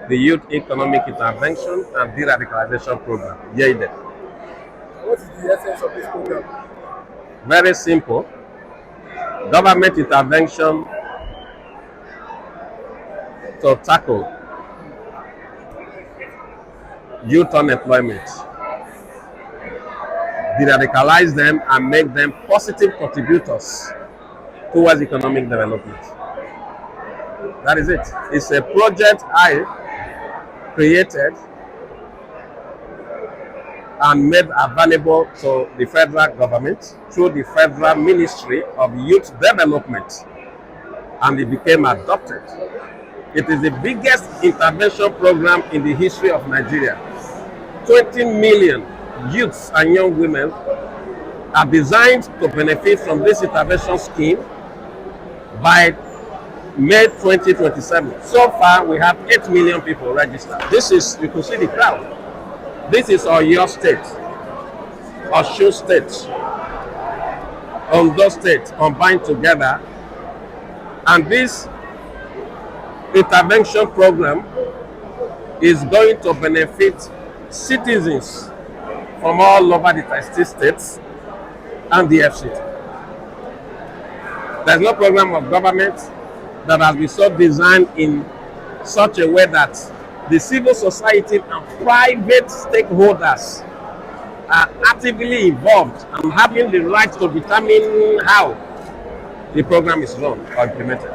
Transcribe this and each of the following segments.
the Youth Economic Intervention and De-Radicalization Program, YEIDEP. What is the essence of this program? Very simple. Government intervention to tackle youth unemployment, de-radicalize them and make them positive contributors towards economic development. That is it. It's a project I created and made available to the federal government through the Federal Ministry of Youth Development, and it became adopted. It is the biggest intervention program in the history of Nigeria. 20 million youths and young women are designed to benefit from this intervention scheme by May 2027. So far, we have 8 million people registered. This is, you can see the crowd. This is Oyo State, Osun State, Ondo State combined together. And this intervention program is going to benefit citizens from all over the 30 states and the FCT. There's no program of government that has been so designed in such a way that the civil society and private stakeholders are actively involved and having the right to determine how the program is run or implemented.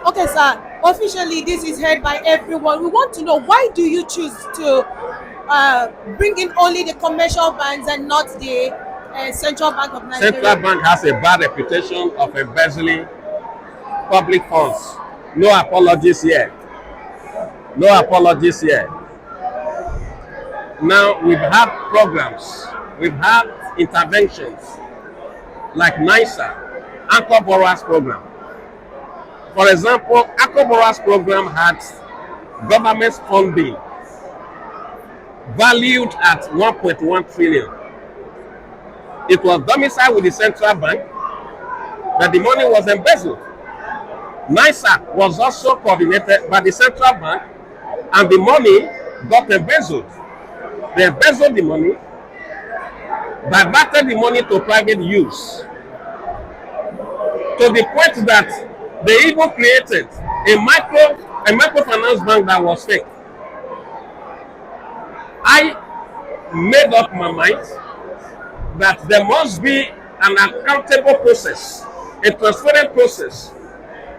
Okay, sir. Officially, this is heard by everyone. We want to know, why do you choose to bring in only the commercial banks and not the Central Bank of Nigeria? Central Bank has a bad reputation of embezzling public funds. No apologies here. No apologies here. Now, we've had programs, we've had interventions like NISA, Anchor Borrowers Program. For example, Anchor Borrowers Program had government funding valued at 1.1 trillion. It was domiciled with the Central Bank, but the money was embezzled. NISA was also coordinated by the Central Bank, and the money got embezzled. They embezzled the money, diverted the money to private use, to the point that they even created a microfinance bank that was fake. I made up my mind that there must be an accountable process, a transparent process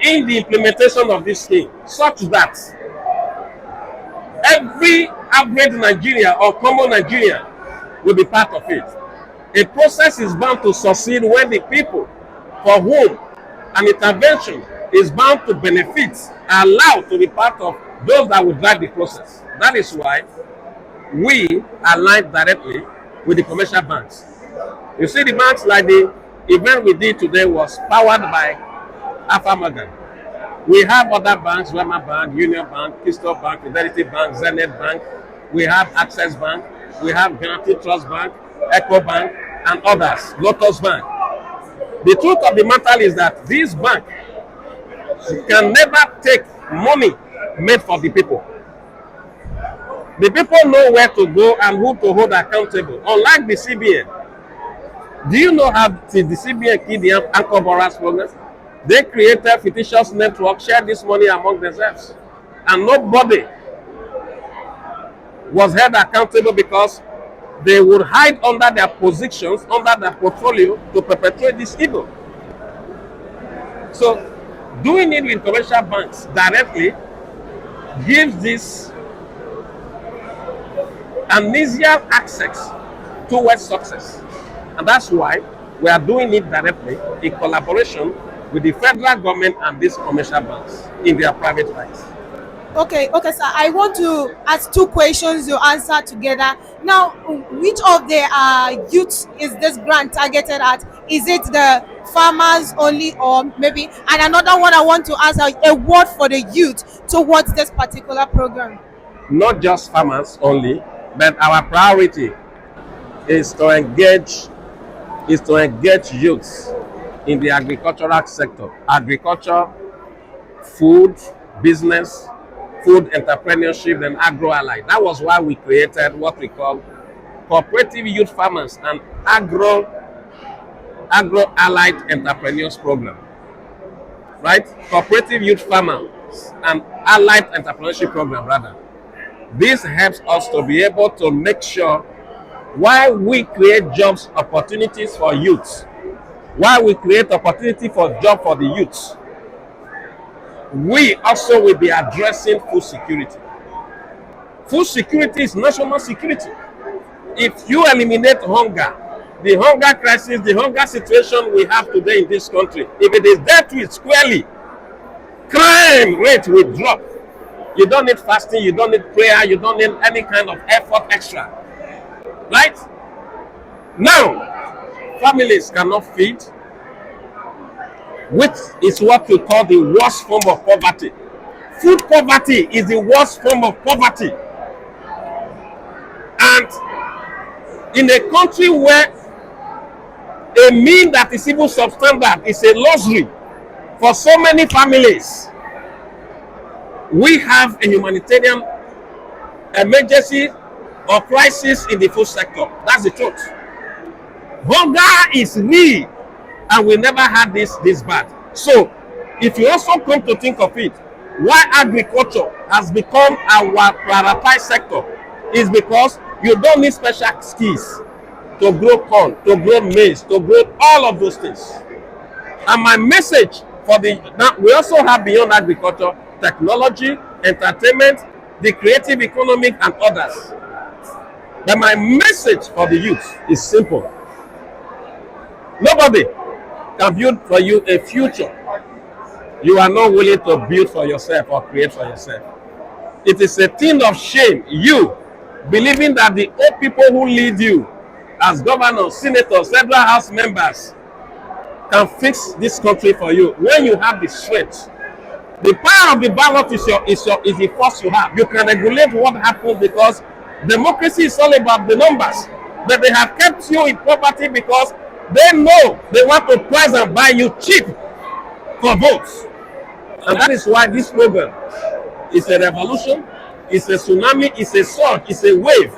in the implementation of this scheme, such that every average Nigerian or common Nigerian will be part of it. A process is bound to succeed when the people for whom an intervention is bound to benefit are allowed to be part of those that will drive the process. That is why we align directly with the commercial banks. You see, the banks, like the event we did today, was powered by Alpha Morgan. We have other banks, Wema Bank, Union Bank, Keystone Bank, Fidelity Bank, Zenith Bank. We have Access Bank. We have Guaranty Trust Bank, Echo Bank, and others, Lotus Bank. The truth of the matter is that these banks can never take money made for the people. The people know where to go and who to hold accountable, unlike the CBN. Do you know how the CBN killed the Anchor Borrowers Program? They created a fictitious network, shared this money among themselves, and nobody was held accountable because they would hide under their positions, under their portfolio, to perpetuate this evil. So, doing it with commercial banks directly gives this amnesial access towards success. And that's why we are doing it directly in collaboration with the federal government and these commercial banks in their private rights. Okay, sir. I want to ask two questions you answer together. Now, which of the youths is this grant targeted at? Is it the farmers only, or maybe? And another one I want to ask, a word for the youth towards this particular program. Not just farmers only, but our priority is to engage youths in the agricultural sector. Agriculture, food, business, food entrepreneurship, and agro-allied. That was why we created what we call Cooperative Youth Farmers and Agro-Allied Entrepreneurs Program. Right? Cooperative Youth Farmers and Allied Entrepreneurship Program, rather. This helps us to be able to make sure while we create jobs opportunities for youths, while we create opportunity for job for the youths, we also will be addressing food security. Food security is national security. If you eliminate hunger, the hunger crisis, the hunger situation we have today in this country, if it is dealt with squarely, crime rate will drop. You don't need fasting, you don't need prayer, you don't need any kind of effort extra. Right? Now, families cannot feed, which is what we call the worst form of poverty. Food poverty is the worst form of poverty. And in a country where a meal that is even substandard is a luxury for so many families, we have a humanitarian emergency or crisis in the food sector. That's the truth. Hunger is real, and we never had this bad. So, if you also come to think of it, why agriculture has become our prioritized sector is because you don't need special skills to grow corn, to grow maize, to grow all of those things. And my message for now, we also have beyond agriculture, technology, entertainment, the creative economy, and others. But my message for the youth is simple. Nobody can build for you a future you are not willing to build for yourself or create for yourself. It is a thing of shame, you believing that the old people who lead you as governors, senators, federal house members can fix this country for you when you have the strength. The power of the ballot is the force you have. You can regulate what happens because democracy is all about the numbers. But they have kept you in poverty because they know they want to price and buy you cheap for votes. And that is why this program is a revolution, it's a tsunami, it's a surge, it's a wave.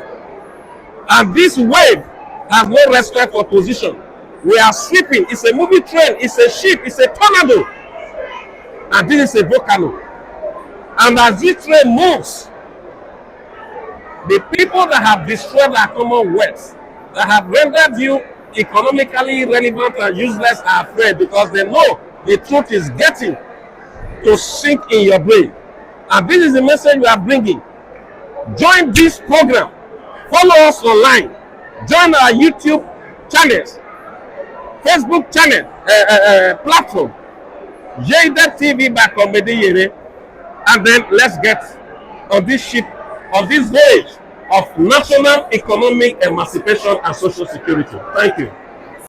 And this wave has no respect for position. We are sweeping. It's a moving train, it's a ship, it's a tornado. And this is a volcano. And as this train moves, the people that have destroyed our commonwealth, that have rendered you economically irrelevant and useless, are afraid because they know the truth is getting to sink in your brain. And this is the message we are bringing. Join this program. Follow us online. Join our YouTube channels, Facebook channel, platform, YEIDEP TV by Comrade Iyere, and then let's get on this ship, on this voyage of national economic emancipation and social security. Thank you.